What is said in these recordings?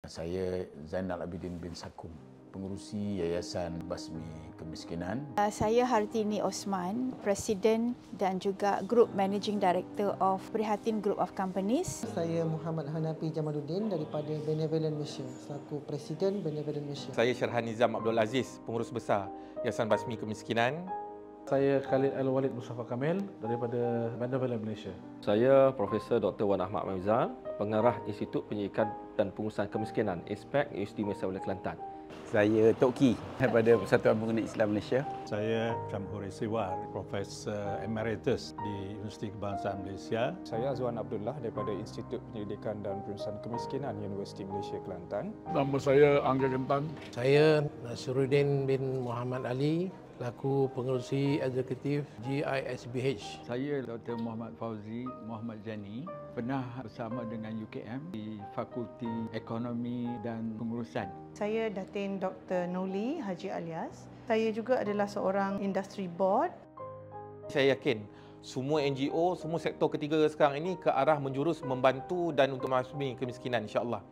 Saya Zainal Abidin bin Sakum, pengerusi Yayasan Basmi Kemiskinan. Saya Hartini Osman, Presiden dan juga Group Managing Director of Prihatin Group of Companies. Saya Muhammad Hanafi Jamaluddin daripada Benevolent Malaysia, selaku Presiden Benevolent Malaysia. Saya Syarhan Nizam Abdul Aziz, Pengurus Besar Yayasan Basmi Kemiskinan. Saya Khalid Al-Walid Mustafa Kamil daripada Benevolent Malaysia. Saya Profesor Dr. Wan Ahmad Mamizal, Pengarah Institut Penyidikan dan Pengurusan Kemiskinan ISPEC Universiti Malaysia Kelantan. Saya Tok Ki daripada Persatuan Pengguna Islam Malaysia. Saya Jamhuri Siwar, Profesor Emeritus di Universiti Kebangsaan Malaysia. Saya Azwan Abdullah daripada Institut Pendidikan dan Pengurusan Kemiskinan Universiti Malaysia Kelantan. Nama saya Angga Gentan. Saya Nasiruddin bin Muhammad Ali, laku pengerusi eksekutif GISBH. Saya Dr. Muhammad Fauzi Muhammad Zani, pernah bersama dengan UKM di Fakulti Ekonomi dan Pengurusan. Saya Datin Dr. Noli Haji Alias. Saya juga adalah seorang industri board. Saya yakin semua NGO, semua sektor ketiga sekarang ini ke arah menjurus membantu dan untuk membasmi kemiskinan, insya-Allah.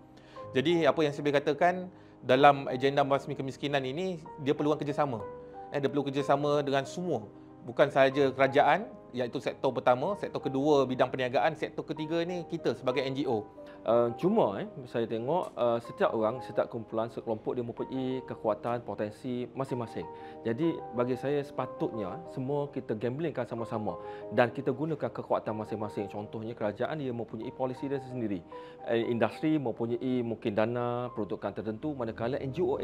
Jadi apa yang saya boleh katakan dalam agenda membasmi kemiskinan ini, dia perlukan kerjasama. Dia perlu kerjasama dengan semua, bukan sahaja kerajaan, iaitu sektor pertama, sektor kedua bidang perniagaan, sektor ketiga ni kita sebagai NGO. Cuma saya tengok setiap orang, setiap kumpulan, sekelompok dia mempunyai kekuatan, potensi masing-masing. Jadi bagi saya sepatutnya semua kita gamblingkan sama-sama dan kita gunakan kekuatan masing-masing. Contohnya kerajaan dia mempunyai polisi dia sendiri. Industri mempunyai mungkin dana, peruntukan tertentu, manakala NGO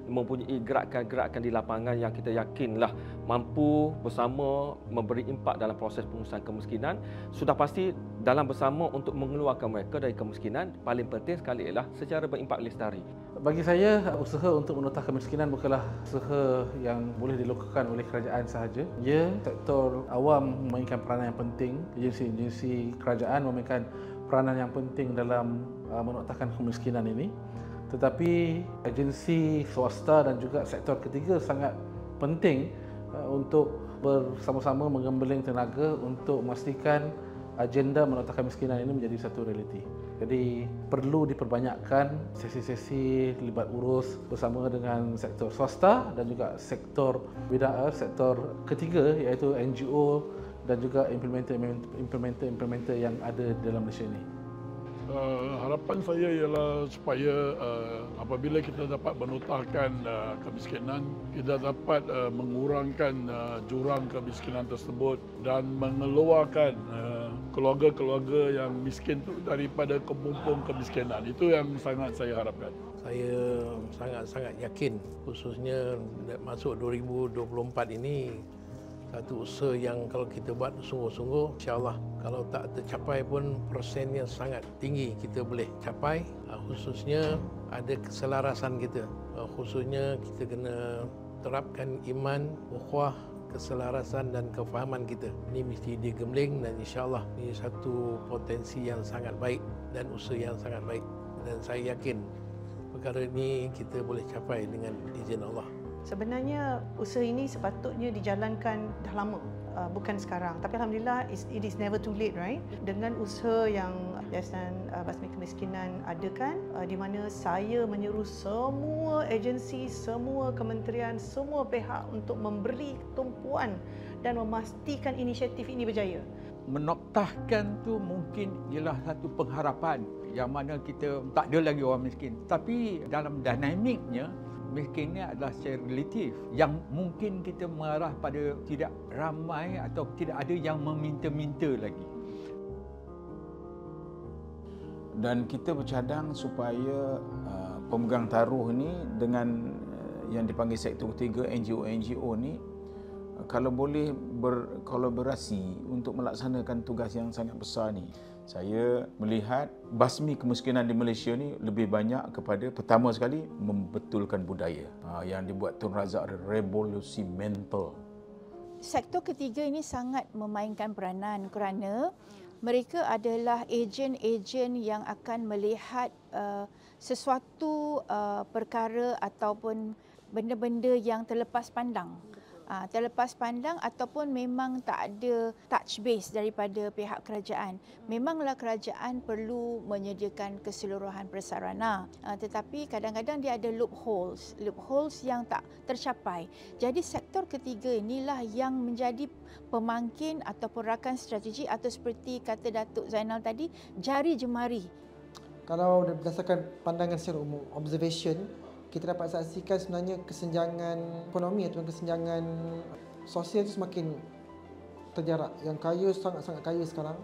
mempunyai gerakan-gerakan di lapangan yang kita yakinlah mampu bersama memberi impak dalam proses pengurusan kemiskinan. Sudah pasti dalam bersama untuk mengeluarkan mereka dari kemiskinan, paling penting sekali ialah secara berimpak lestari. Bagi saya, usaha untuk menotah kemiskinan bukanlah usaha yang boleh dilakukan oleh kerajaan sahaja. Ya, sektor awam memainkan peranan yang penting, agensi-agensi kerajaan memainkan peranan yang penting dalam menotahkan kemiskinan ini. Tetapi agensi swasta dan juga sektor ketiga sangat penting untuk bersama-sama menggembeling tenaga untuk memastikan agenda menotahkan kemiskinan ini menjadi satu realiti. Jadi perlu diperbanyakkan sesi-sesi libat urus bersama dengan sektor swasta dan juga sektor sektor ketiga iaitu NGO dan juga implementer yang ada dalam Malaysia ini. Harapan saya ialah supaya apabila kita dapat menotahkan kemiskinan, kita dapat mengurangkan jurang kemiskinan tersebut dan mengeluarkan keluarga-keluarga yang miskin itu daripada kemumpung kemiskinan. Itu yang sangat saya harapkan. Saya sangat-sangat yakin, khususnya masuk 2024 ini, satu usaha yang kalau kita buat sungguh-sungguh, insya-Allah kalau tak tercapai pun persennya sangat tinggi kita boleh capai. Khususnya ada keselarasan kita. Khususnya kita kena terapkan iman, ukhuwah, keselarasan dan kefahaman kita. Ini mesti digembling dan insya-Allah ini satu potensi yang sangat baik dan usaha yang sangat baik. Dan saya yakin perkara ini kita boleh capai dengan izin Allah. Sebenarnya usaha ini sepatutnya dijalankan dah lama, bukan sekarang. Tapi alhamdulillah it is never too late, right? Dengan usaha yang Yayasan Basmi Kemiskinan adakan, di mana saya menyeru semua agensi, semua kementerian, semua pihak untuk memberi tumpuan dan memastikan inisiatif ini berjaya. Menoktahkan tu mungkin ialah satu pengharapan yang mana kita tak ada lagi orang miskin. Tapi dalam dinamiknya, miskin ini adalah secara relatif yang mungkin kita mengarah pada tidak ramai atau tidak ada yang meminta-minta lagi. Dan kita bercadang supaya pemegang taruh ni dengan yang dipanggil sektor ketiga, NGO ni kalau boleh berkolaborasi untuk melaksanakan tugas yang sangat besar ni. Saya melihat basmi kemiskinan di Malaysia ni lebih banyak kepada pertama sekali membetulkan budaya yang dibuat Tun Razak, revolusi mental. Sektor ketiga ini sangat memainkan peranan kerana mereka adalah ejen-ejen yang akan melihat sesuatu perkara ataupun benda-benda yang terlepas pandang. terlepas pandang ataupun memang tak ada touch base daripada pihak kerajaan. Memanglah kerajaan perlu menyediakan keseluruhan prasarana, tetapi kadang-kadang dia ada loopholes yang tak tercapai. Jadi sektor ketiga inilah yang menjadi pemangkin ataupun rakan strategi atau seperti kata Datuk Zainal tadi, jari jemari. Kalau berdasarkan pandangan secara umum, observation, kita dapat saksikan sebenarnya kesenjangan ekonomi atau kesenjangan sosial itu semakin terjarak. Yang kaya sangat-sangat kaya sekarang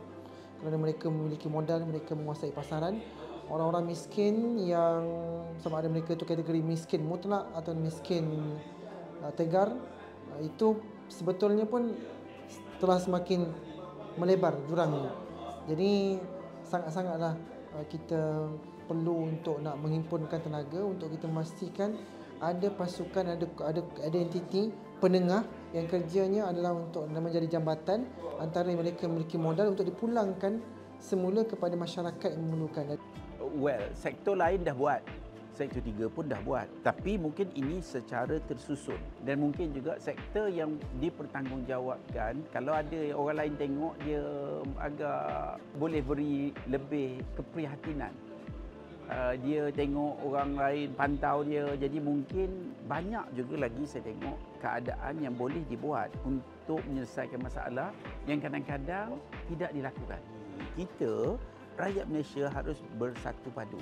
kerana mereka memiliki modal, mereka menguasai pasaran. Orang-orang miskin yang sama ada mereka itu kategori miskin mutlak atau miskin tegar, itu sebetulnya pun telah semakin melebar jurangnya. Jadi sangat-sangatlah kita perlu untuk nak menghimpunkan tenaga untuk kita memastikan ada pasukan, ada entiti penengah yang kerjanya adalah untuk menjadi jambatan antara mereka memiliki modal untuk dipulangkan semula kepada masyarakat yang memerlukan. Well, sektor lain dah buat. Sektor 3 pun dah buat. Tapi mungkin ini secara tersusun. Dan mungkin juga sektor yang dipertanggungjawabkan, kalau ada orang lain tengok, dia agak boleh beri lebih keprihatinan. Dia tengok orang lain pantau dia, jadi mungkin banyak juga lagi saya tengok keadaan yang boleh dibuat untuk menyelesaikan masalah yang kadang-kadang tidak dilakukan. Kita rakyat Malaysia harus bersatu padu,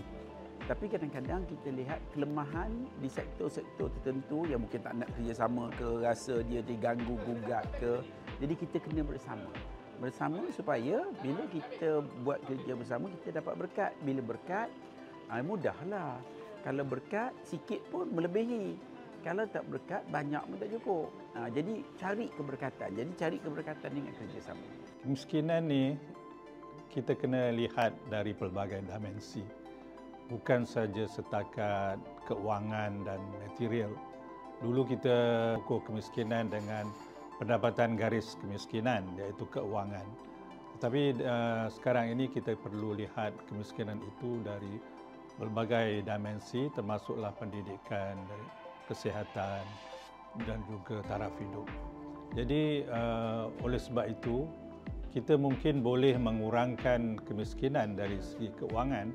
tapi kadang-kadang kita lihat kelemahan di sektor-sektor tertentu yang mungkin tak nak kerjasama ke, rasa dia diganggu gugat ke, jadi kita kena bersama supaya bila kita buat kerja bersama kita dapat berkat. Bila berkat mudahlah. Kalau berkat sikit pun melebihi. Kalau tak berkat banyak pun tak cukup. Jadi cari keberkatan. Jadi cari keberkatan dengan kerjasama. Kemiskinan ni kita kena lihat dari pelbagai dimensi. Bukan saja setakat keuangan dan material. Dulu kita ukur kemiskinan dengan pendapatan garis kemiskinan, iaitu keuangan. Tetapi sekarang ini kita perlu lihat kemiskinan itu dari berbagai dimensi, termasuklah pendidikan, kesihatan dan juga taraf hidup. Jadi oleh sebab itu kita mungkin boleh mengurangkan kemiskinan dari segi keuangan,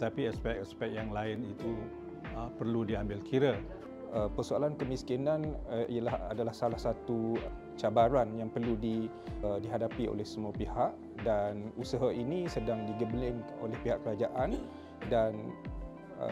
tapi aspek-aspek yang lain itu perlu diambil kira. Persoalan kemiskinan adalah salah satu cabaran yang perlu dihadapi oleh semua pihak, dan usaha ini sedang digembleng oleh pihak kerajaan, dan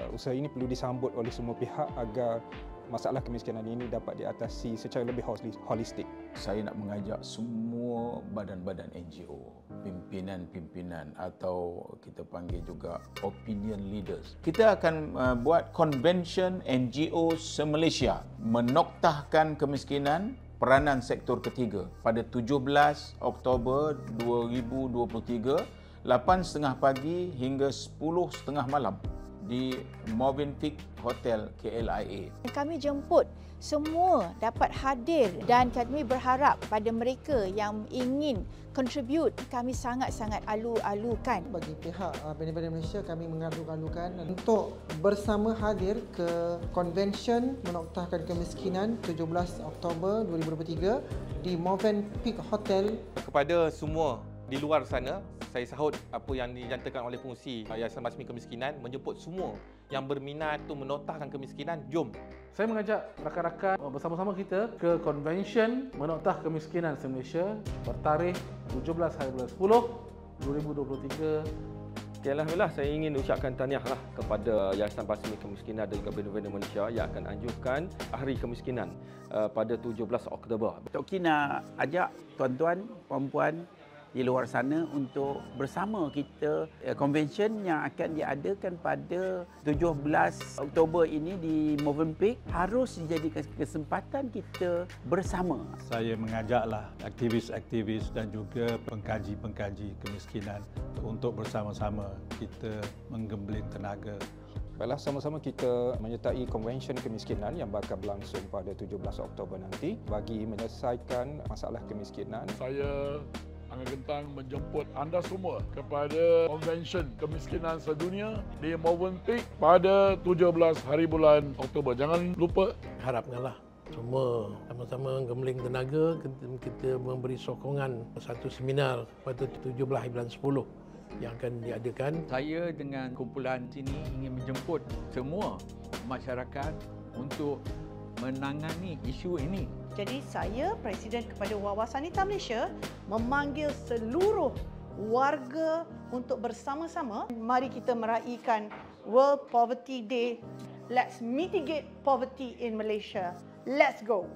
usaha ini perlu disambut oleh semua pihak agar masalah kemiskinan ini dapat diatasi secara lebih holistik. Saya nak mengajak semua badan-badan NGO, pimpinan-pimpinan atau kita panggil juga opinion leaders. Kita akan buat convention NGO se-Malaysia menoktahkan kemiskinan, peranan sektor ketiga pada 17 Oktober 2023, 8.30 pagi hingga 10.30 malam di Movenpick Hotel KLIA. Kami jemput semua dapat hadir dan kami berharap pada mereka yang ingin contribute, kami sangat-sangat alu-alukan. Bagi pihak Benevolent Malaysia, kami mengalu-alukan untuk bersama hadir ke Convention Menoktahkan Kemiskinan 17 Oktober 2023 di Movenpick Hotel. Kepada semua di luar sana, saya sahut apa yang dinyatakan oleh pengurusi Yayasan Basmi Kemiskinan, menjemput semua yang berminat untuk menoktahkan kemiskinan, jom. Saya mengajak rakan-rakan bersama-sama kita ke Convention Menoktah Kemiskinan se-Malaysia bertarikh 17 hari bulan 10 2023. Okay, alhamdulillah saya ingin ucapkan tahniahlah kepada Yayasan Basmi Kemiskinan dan juga Benevolent Malaysia yang akan anjurkan Hari Kemiskinan pada 17 Oktober. Tok Ki nak ajak tuan-tuan, puan-puan di luar sana untuk bersama kita convention yang akan diadakan pada 17 Oktober ini di Movenpick harus dijadikan kesempatan kita bersama. Saya mengajaklah aktivis-aktivis dan juga pengkaji-pengkaji kemiskinan untuk bersama-sama kita menggembleng tenaga. Baiklah, sama-sama kita menyertai konvensyen kemiskinan yang bakal berlangsung pada 17 Oktober nanti bagi menyelesaikan masalah kemiskinan. Saya Angah Gentang menjemput anda semua kepada Konvensyen Kemiskinan Sedunia di Movenpick pada 17 hari bulan Oktober. Jangan lupa. Harapkanlah semua sama-sama gembling tenaga, kita memberi sokongan satu seminar pada 17 bulan 10 yang akan diadakan. Saya dengan kumpulan sini ingin menjemput semua masyarakat untuk menangani isu ini. Jadi saya, Presiden kepada Wawasan Wanita Malaysia, memanggil seluruh warga untuk bersama-sama mari kita meraihkan World Poverty Day. Let's mitigate poverty in Malaysia. Let's go!